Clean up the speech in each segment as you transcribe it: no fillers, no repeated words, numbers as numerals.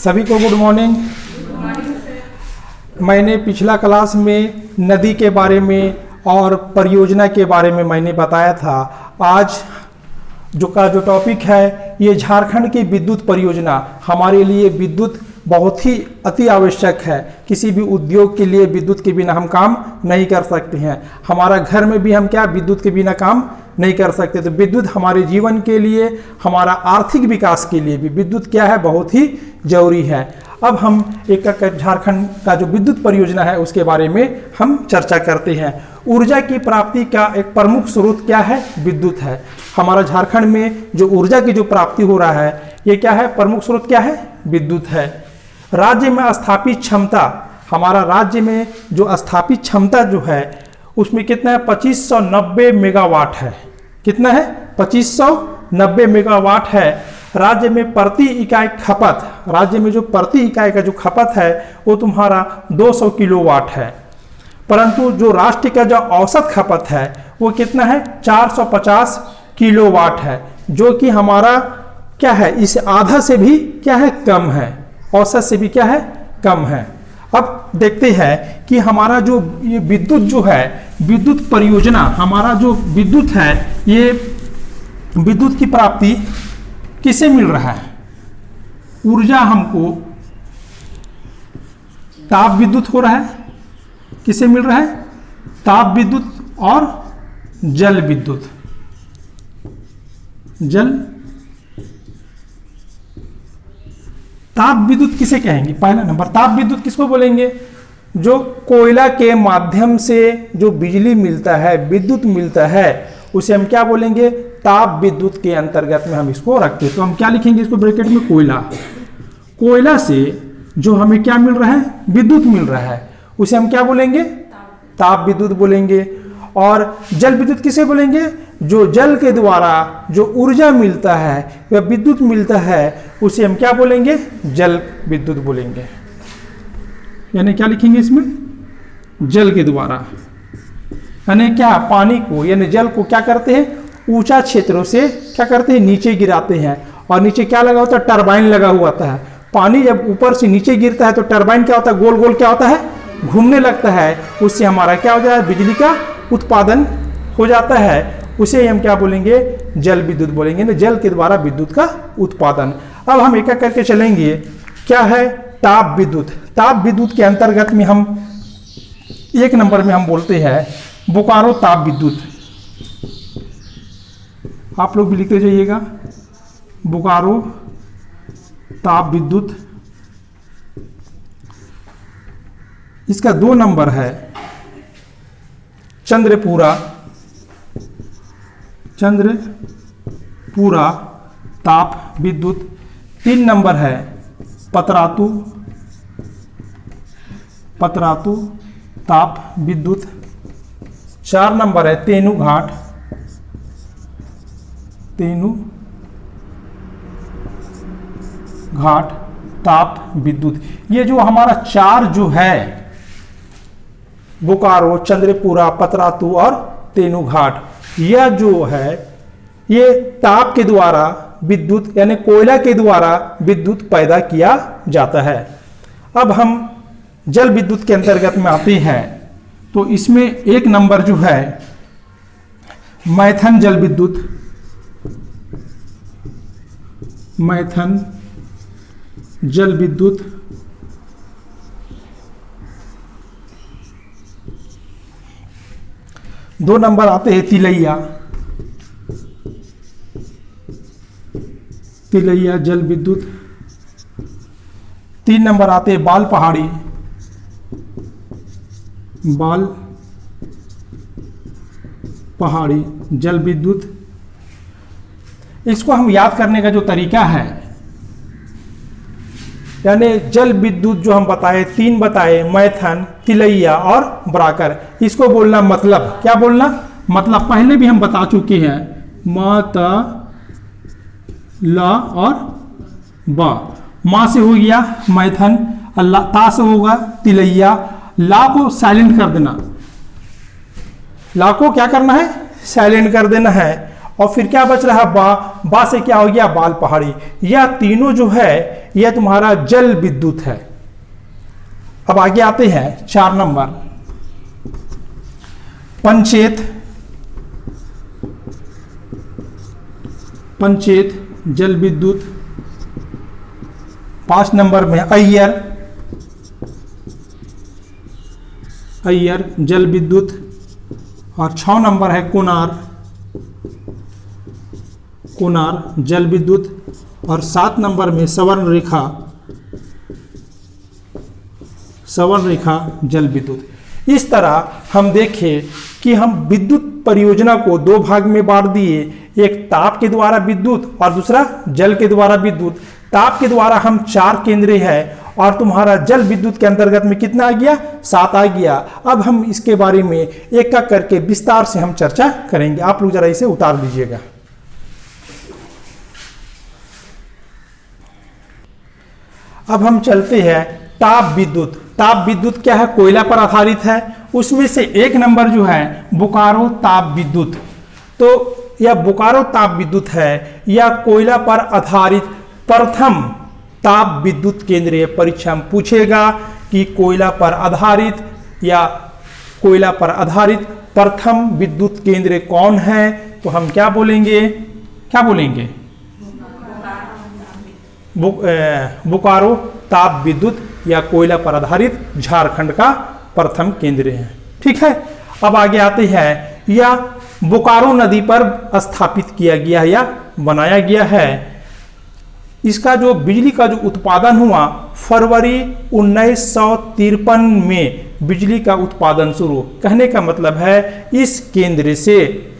सभी को good morning. मैंने पिछला क्लास में नदी के बारे में और परियोजना के बारे में मैंने बताया था। आज जो टॉपिक है ये झारखंड की विद्युत परियोजना। हमारे लिए विद्युत बहुत ही अति आवश्यक है। किसी भी उद्योग के लिए विद्युत के बिना हम काम नहीं कर सकते हैं। हमारा घर में भी हम क्या विद्युत के बिना काम नहीं कर सकते। तो विद्युत हमारे जीवन के लिए, हमारा आर्थिक विकास के लिए भी विद्युत क्या है, बहुत ही जरूरी है। अब हम एक झारखंड का जो विद्युत परियोजना है उसके बारे में हम चर्चा करते हैं। ऊर्जा की प्राप्ति का एक प्रमुख स्रोत क्या है, विद्युत है। हमारा झारखंड में जो ऊर्जा की जो प्राप्ति हो रहा है ये क्या है, प्रमुख स्रोत क्या है, विद्युत है। राज्य में स्थापित क्षमता, हमारा राज्य में जो स्थापित क्षमता जो है उसमें कितना है, 2590 मेगावाट है। कितना है, 2590 मेगावाट है। राज्य में प्रति इकाई खपत, राज्य में जो प्रति इकाई का जो खपत है वो तुम्हारा 200 किलोवाट है। परंतु जो राष्ट्र का जो औसत खपत है वो कितना है, 450 किलोवाट है, जो कि हमारा क्या है, इस आधा से भी क्या है, कम है। औसत से भी क्या है, कम है। अब देखते हैं कि हमारा जो ये विद्युत जो है, विद्युत परियोजना, हमारा जो विद्युत है ये विद्युत की प्राप्ति किसे मिल रहा है। ऊर्जा हमको ताप विद्युत हो रहा है, किसे मिल रहा है, ताप विद्युत और जल विद्युत। ताप विद्युत किसे कहेंगे, पहला नंबर ताप विद्युत किसको बोलेंगे, जो कोयला के माध्यम से जो बिजली मिलता है, विद्युत मिलता है, उसे हम क्या बोलेंगे, ताप विद्युत के अंतर्गत में हम इसको रखते हैं। तो हम क्या लिखेंगे इसको ब्रैकेट में, कोयला। कोयला से जो हमें क्या मिल रहा है, विद्युत मिल रहा है, उसे हम क्या बोलेंगे, ताप विद्युत बोलेंगे। और जल विद्युत किसे बोलेंगे, जो जल के द्वारा जो ऊर्जा मिलता है या विद्युत मिलता है उसे हम क्या बोलेंगे, जल विद्युत बोलेंगे। यानी क्या लिखेंगे इसमें, जल के द्वारा, यानी क्या, पानी को यानी जल को क्या करते हैं, ऊंचा क्षेत्रों से क्या करते हैं, नीचे गिराते हैं। और नीचे क्या लगा होता है, टरबाइन लगा हुआ होता है। पानी जब ऊपर से नीचे गिरता है तो टरबाइन क्या होता है, गोल गोल क्या होता है, घूमने लगता है। उससे हमारा क्या होता है, बिजली का उत्पादन हो जाता है। उसे हम क्या बोलेंगे, जल विद्युत बोलेंगे ना, जल के द्वारा विद्युत का उत्पादन। अब हम एक एक करके चलेंगे। क्या है, ताप विद्युत। ताप विद्युत के अंतर्गत में हम एक नंबर में हम बोलते हैं बोकारो ताप विद्युत। आप लोग भी लिखते जाइएगा, बोकारो ताप विद्युत। इसका 2 नंबर है चंद्रपुरा ताप विद्युत। 3 नंबर है पतरातू ताप विद्युत। 4 नंबर है तेनुघाट ताप विद्युत। ये जो हमारा 4 जो है, बोकारो, चंद्रपुरा, पतरातू और तेनुघाट, यह जो है ये ताप के द्वारा विद्युत यानी कोयला के द्वारा विद्युत पैदा किया जाता है। अब हम जल विद्युत के अंतर्गत में आते हैं। तो इसमें 1 नंबर जो है मैथन जल विद्युत। मैथन जल विद्युत। 2 नंबर आते हैं तिलैया जल विद्युत। 3 नंबर आते हैं बाल पहाड़ी जल विद्युत। इसको हम याद करने का जो तरीका है, यानी जल विद्युत जो हम बताए 3 बताए, मैथन, तिलैया और बराकर। इसको बोलना मतलब, क्या बोलना मतलब, पहले भी हम बता चुके हैं, ल और ब। माँ से हो गया मैथन, ता से होगा तिलैया। ला को साइलेंट कर देना, ला को क्या करना है, साइलेंट कर देना है। और फिर क्या बच रहा बा, बा से क्या हो गया बाल पहाड़ी। यह तीनों जो है यह तुम्हारा जल विद्युत है। अब आगे आते हैं 4 नंबर, पंचेत, पंचेत जल विद्युत। 5 नंबर में अय्यर, अय्यर जल विद्युत। और 6 नंबर है कोनार, कोनार जल विद्युत। और 7 नंबर में सवर्ण रेखा, सवर्ण रेखा जल विद्युत। इस तरह हम देखें कि हम विद्युत परियोजना को 2 भाग में बांट दिए, एक ताप के द्वारा विद्युत और दूसरा जल के द्वारा विद्युत। ताप के द्वारा हम 4 केंद्र है और तुम्हारा जल विद्युत के अंतर्गत में कितना आ गया 7 आ गया। अब हम इसके बारे में एक एक करके विस्तार से हम चर्चा करेंगे। आप लोग जरा इसे उतार लीजिएगा। अब हम चलते हैं ताप विद्युत। ताप विद्युत क्या है, कोयला पर आधारित है। उसमें से 1 नंबर जो है बोकारो ताप विद्युत। तो यह बोकारो ताप विद्युत है, यह कोयला पर आधारित प्रथम ताप विद्युत केंद्र है। परीक्षा में पूछेगा कि कोयला पर आधारित या कोयला पर आधारित प्रथम विद्युत केंद्र कौन है, तो हम क्या बोलेंगे, क्या बोलेंगे, बोकारो ताप विद्युत या कोयला पर आधारित झारखंड का प्रथम केंद्र है। ठीक है, अब आगे आते हैं। यह बोकारो नदी पर स्थापित किया गया है या बनाया गया है। इसका जो बिजली का जो उत्पादन हुआ फरवरी 1953 में बिजली का उत्पादन शुरू। कहने का मतलब है इस केंद्र से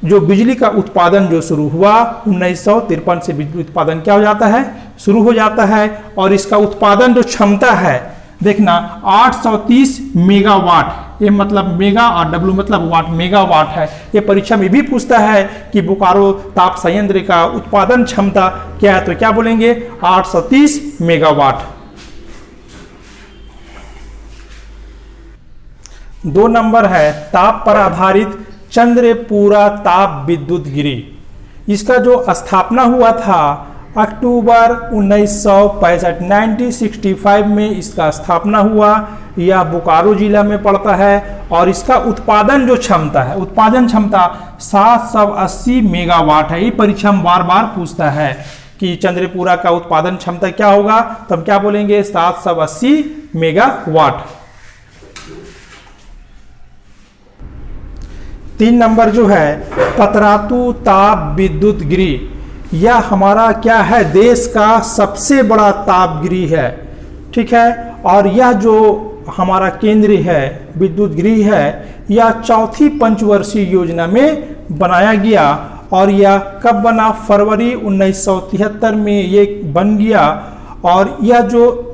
जो बिजली का उत्पादन जो शुरू हुआ 1953 से बिजली उत्पादन क्या हो जाता है, शुरू हो जाता है। और इसका उत्पादन जो क्षमता है देखना 830 मेगावाट, ये मतलब मेगा और डब्ल्यू मतलब वाट, मेगावाट है। ये परीक्षा में भी पूछता है कि बोकारो ताप संयंत्र का उत्पादन क्षमता क्या है, तो क्या बोलेंगे 830 मेगावाट। 2 नंबर है ताप पर आधारित चंद्रपुरा ताप विद्युत गिरी। इसका जो स्थापना हुआ था अक्टूबर 1965 1965 में इसका स्थापना हुआ। यह बोकारो जिला में पड़ता है और इसका उत्पादन जो क्षमता है, उत्पादन क्षमता 780 मेगावाट है। ये परीक्षा में बार बार पूछता है कि चंद्रपुरा का उत्पादन क्षमता क्या होगा, तो हम क्या बोलेंगे 780 मेगावाट। 3 नंबर जो है पतरातू ताप विद्युत गिरी। यह हमारा क्या है, देश का सबसे बड़ा ताप गृह है। ठीक है, और यह जो हमारा केंद्र है विद्युत गृह है, यह 4थी पंचवर्षीय योजना में बनाया गया। और यह कब बना, फरवरी 1973 में ये बन गया। और यह जो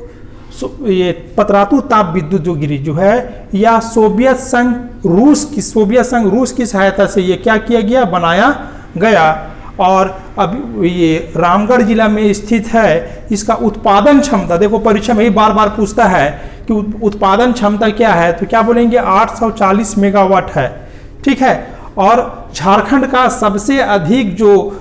ये पतरातू ताप विद्युत जो गिरी जो है, यह सोवियत संघ रूस की सहायता से ये क्या किया गया, बनाया गया। और अब ये रामगढ़ जिला में स्थित है। इसका उत्पादन क्षमता देखो परीक्षा में ही बार बार पूछता है कि उत्पादन क्षमता क्या है, तो क्या बोलेंगे 840 मेगावाट है। ठीक है, और झारखंड का सबसे अधिक जो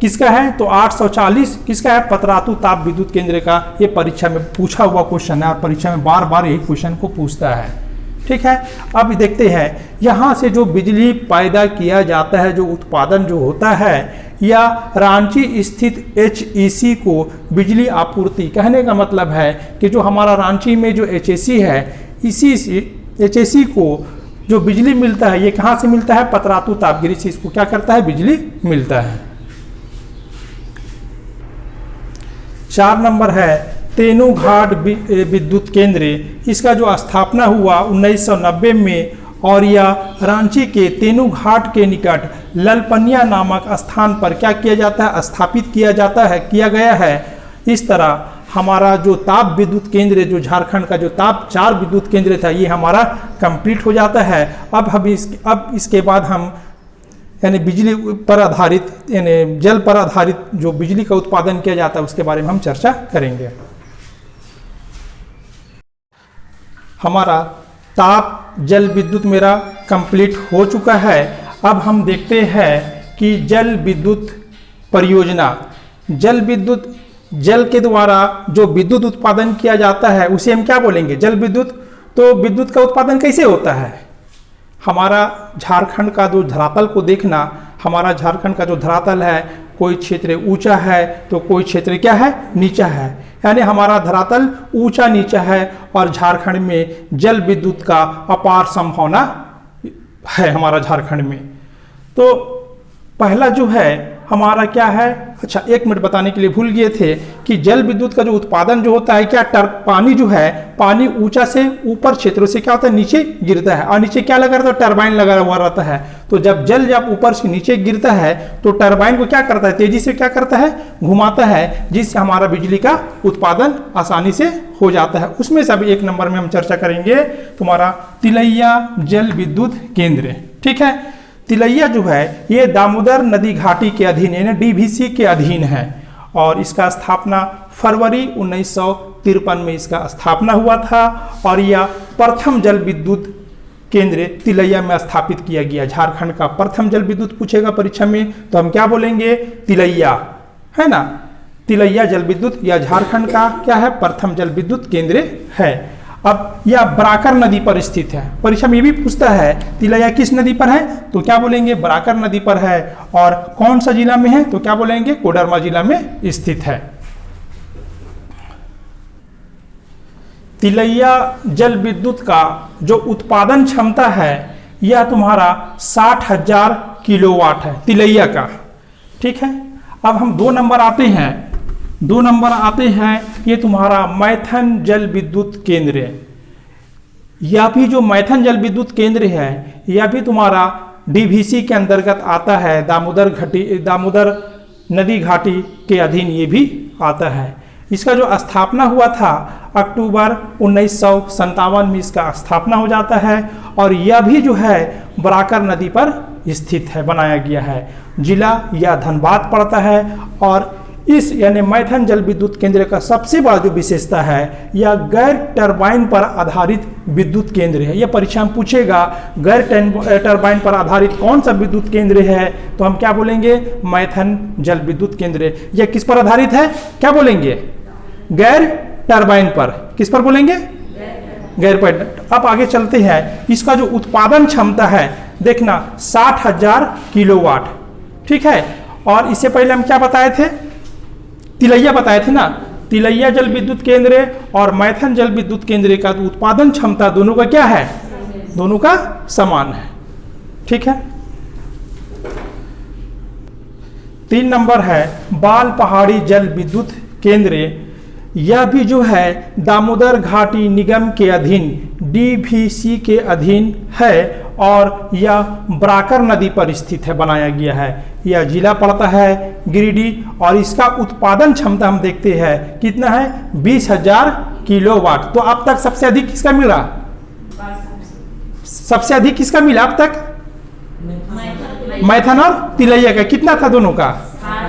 किसका है, तो 840 किसका है, पतरातू ताप विद्युत केंद्र का। ये परीक्षा में पूछा हुआ क्वेश्चन है और परीक्षा में बार बार यही क्वेश्चन को पूछता है। ठीक है, अब देखते हैं यहाँ से जो बिजली पैदा किया जाता है, जो उत्पादन जो होता है, या रांची स्थित HEC को बिजली आपूर्ति। कहने का मतलब है कि जो हमारा रांची में जो HEC है, इसी HEC को जो बिजली मिलता है ये कहाँ से मिलता है, पतरातू तापगिरी से इसको क्या करता है, बिजली मिलता है। 4 नंबर है तेनूघाट विद्युत केंद्र। इसका जो स्थापना हुआ 1990 में और यह रांची के तेनूघाट के निकट ललपनिया नामक स्थान पर क्या किया जाता है, स्थापित किया गया है। इस तरह हमारा जो ताप विद्युत केंद्र, जो झारखंड का जो ताप 4 विद्युत केंद्र था, ये हमारा कंप्लीट हो जाता है। अब इसके बाद हम यानी बिजली पर आधारित यानी जल पर आधारित जो बिजली का उत्पादन किया जाता है उसके बारे में हम चर्चा करेंगे। हमारा ताप जल विद्युत मेरा कंप्लीट हो चुका है। अब हम देखते हैं कि जल विद्युत परियोजना, जल के द्वारा जो विद्युत उत्पादन किया जाता है उसे हम क्या बोलेंगे? जल विद्युत। तो विद्युत का उत्पादन कैसे होता है? हमारा झारखंड का जो धरातल को देखना, हमारा झारखंड का जो धरातल है, कोई क्षेत्र ऊंचा है तो कोई क्षेत्र क्या है? नीचा है। यानी हमारा धरातल ऊंचा नीचा है और झारखंड में जल विद्युत का अपार संभावना है हमारा झारखंड में। तो पहला जो है हमारा क्या है? अच्छा, 1 मिनट बताने के लिए भूल गए थे कि जल विद्युत का जो उत्पादन जो होता है क्या, पानी जो है, पानी ऊंचा से ऊपर क्षेत्रों से क्या होता है? नीचे गिरता है और नीचे क्या लगा रहता है? टरबाइन लगा हुआ रहता है। तो जब ऊपर से नीचे गिरता है तो टरबाइन को क्या करता है? तेजी से क्या करता है? घुमाता है, जिससे हमारा बिजली का उत्पादन आसानी से हो जाता है। उसमें से अभी 1 नंबर में हम चर्चा करेंगे तुम्हारा तिलैया जल विद्युत केंद्र। ठीक है, तिलैया जो है ये दामोदर नदी घाटी के अधीन यानी डीवीसी के अधीन है और इसका स्थापना फरवरी 1953 में इसका स्थापना हुआ था और यह प्रथम जल विद्युत केंद्र तिलैया में स्थापित किया गया। झारखंड का प्रथम जल विद्युत पूछेगा परीक्षा में तो हम क्या बोलेंगे? तिलैया, है ना। तिलैया जल विद्युत या झारखंड का क्या है? प्रथम जल विद्युत केंद्र है। अब यह बराकर नदी पर स्थित है। परीक्षा में ये भी पूछता है तिलैया किस नदी पर है? तो क्या बोलेंगे? बराकर नदी पर है। और कौन सा जिला में है? तो क्या बोलेंगे? कोडरमा जिला में स्थित है। तिलैया जल विद्युत का जो उत्पादन क्षमता है यह तुम्हारा 60,000 किलोवाट है तिलैया का। ठीक है, अब हम 2 नंबर आते हैं। 2 नंबर आते हैं ये तुम्हारा मैथन जल विद्युत केंद्र। यह भी जो मैथन जल विद्युत केंद्र है यह भी तुम्हारा डीवीसी के अंतर्गत आता है। दामोदर नदी घाटी के अधीन ये भी आता है। इसका जो स्थापना हुआ था अक्टूबर 1957 में इसका स्थापना हो जाता है और यह भी जो है बराकर नदी पर स्थित है, बनाया गया है। जिला यह धनबाद पड़ता है और इस यानी मैथन जल विद्युत केंद्र का सबसे बड़ा जो विशेषता है यह गैर टरबाइन पर आधारित विद्युत केंद्र है। यह परीक्षा में पूछेगा गैर टरबाइन पर आधारित कौन सा विद्युत केंद्र है? तो हम क्या बोलेंगे? मैथन जल विद्युत केंद्र। यह किस पर आधारित है? क्या बोलेंगे? गैर टरबाइन पर। किस पर बोलेंगे? गैर पर। अब आगे चलते हैं। इसका जो उत्पादन क्षमता है देखना 60,000 किलोवाट। ठीक है, और इससे पहले हम क्या बताए थे? तिलैया बताए थे ना। तिलैया जल विद्युत केंद्र और मैथन जल विद्युत केंद्र का उत्पादन क्षमता दोनों का क्या है? दोनों का समान है। ठीक है, 3 नंबर है बाल पहाड़ी जल विद्युत केंद्र। यह भी जो है दामोदर घाटी निगम के अधीन डीवीसी के अधीन है और यह बराकर नदी पर स्थित है, बनाया गया है। यह जिला पड़ता है गिरिडीह और इसका उत्पादन क्षमता हम देखते हैं कितना है? 20,000 किलोवाट। तो अब तक सबसे अधिक किसका मिला? सबसे अधिक किसका मिला अब तक? मैथन और तिलैया का। कितना था दोनों का?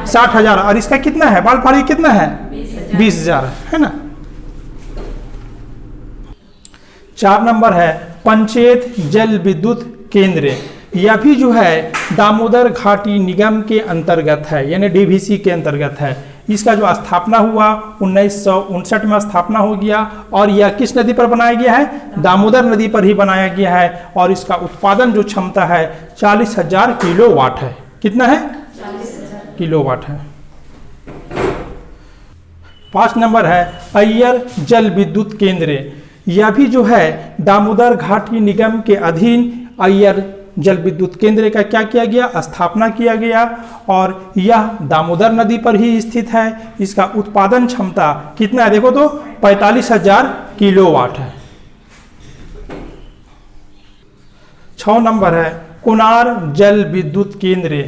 60,000। और इसका कितना है? बाल पहाड़ी कितना है? 20,000, है ना। 4 नंबर है पंचेत जल विद्युत केंद्र। यह भी जो है दामोदर घाटी निगम के अंतर्गत है यानी डीवीसी के अंतर्गत है। इसका जो स्थापना हुआ 1959 में स्थापना हो गया और यह किस नदी पर बनाया गया है? दामोदर नदी पर ही बनाया गया है और इसका उत्पादन जो क्षमता है 40,000 किलोवाट है। कितना है? 40,000 किलोवाट है। 5 नंबर है अय्यर जल विद्युत केंद्र। यह भी जो है दामोदर घाटी निगम के अधीन अय्यर जल विद्युत केंद्र का क्या किया गया? स्थापना किया गया और यह दामोदर नदी पर ही स्थित है। इसका उत्पादन क्षमता कितना है? देखो तो 45,000 किलोवाट है। 6 नंबर है कुनार जल विद्युत केंद्र।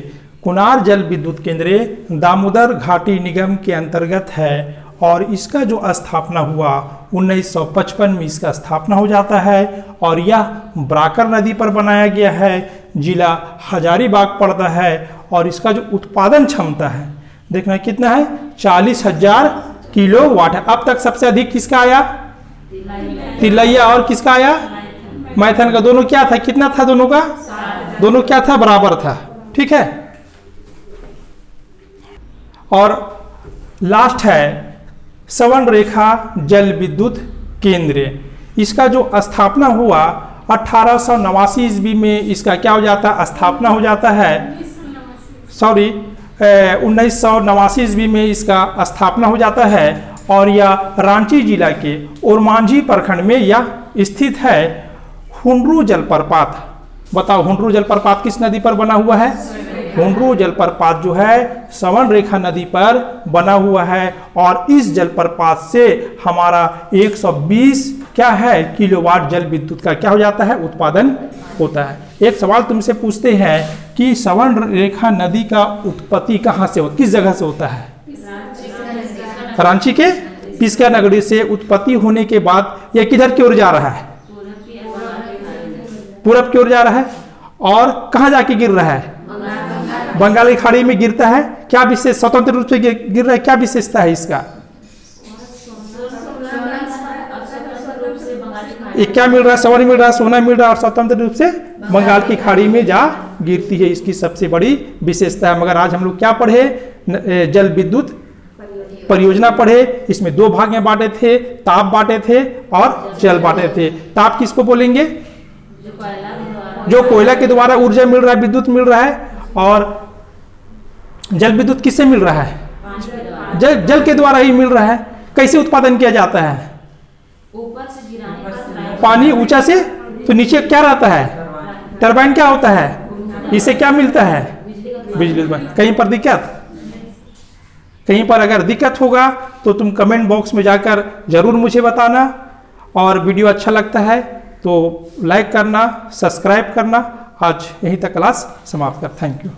कुनार जल विद्युत केंद्र दामोदर घाटी निगम के अंतर्गत है और इसका जो स्थापना हुआ 1955 में इसका स्थापना हो जाता है और यह बराकर नदी पर बनाया गया है। जिला हजारीबाग पड़ता है और इसका जो उत्पादन क्षमता है देखना कितना है? 40,000 किलोवाट है। अब तक सबसे अधिक किसका आया? तिलैया। और किसका आया? मैथन का। दोनों क्या था? कितना था दोनों का? दोनों क्या था, बराबर था। ठीक है। और लास्ट है सवर्ण रेखा जल विद्युत केंद्र। इसका जो स्थापना हुआ 1889 ईस्वी में इसका क्या हो जाता है, स्थापना हो जाता है। सॉरी 1989 ईस्वी में इसका स्थापना हो जाता है और यह रांची जिला के ओरमांझी प्रखंड में यह स्थित है। हुंडरू जलप्रपात, बताओ हुंडरू जलप्रपात किस नदी पर बना हुआ है? हुंडरू जलप्रपात जो है सवर्ण रेखा नदी पर बना हुआ है और इस जलप्रपात से हमारा 120 क्या है किलोवाट जल विद्युत का क्या हो जाता है, उत्पादन होता है। एक सवाल तुमसे पूछते हैं कि सवर्ण रेखा नदी का उत्पत्ति कहाँ से होता, किस जगह से होता है? रांची के पिस्का नगरी से उत्पत्ति होने के बाद यह किधर की ओर जा रहा है? पूरब की ओर जा रहा है। और कहाँ जाके गिर रहा है? बंगाल की खाड़ी में गिरता है। क्या विशेष, स्वतंत्र रूप से गिर रहा है, क्या विशेषता है इसका? ये क्या मिल रहा है? स्वर्ण मिल रहा है, सोना मिल रहा है और स्वतंत्र रूप से बंगाल की खाड़ी में जा गिरती है, इसकी सबसे बड़ी विशेषता है। मगर आज हम लोग क्या पढ़े? जल विद्युत परियोजना पढ़े। इसमें दो भाग में बांटे थे, ताप बांटे थे और जल बांटे थे। ताप किसको बोलेंगे? जो कोयला के द्वारा ऊर्जा मिल रहा है, विद्युत मिल रहा है। और जल विद्युत किससे मिल रहा है? जल के द्वारा ही मिल रहा है। कैसे उत्पादन किया जाता है? ऊपर से गिराने पर पानी ऊंचा से तो नीचे क्या रहता है? टरबाइन क्या होता है? इससे क्या मिलता है? बिजली। कहीं पर दिक्कत? कहीं पर अगर दिक्कत होगा तो तुम कमेंट बॉक्स में जाकर जरूर मुझे बताना। और वीडियो अच्छा लगता है तो लाइक करना, सब्सक्राइब करना। आज यहीं तक क्लास समाप्त कर। Thank you.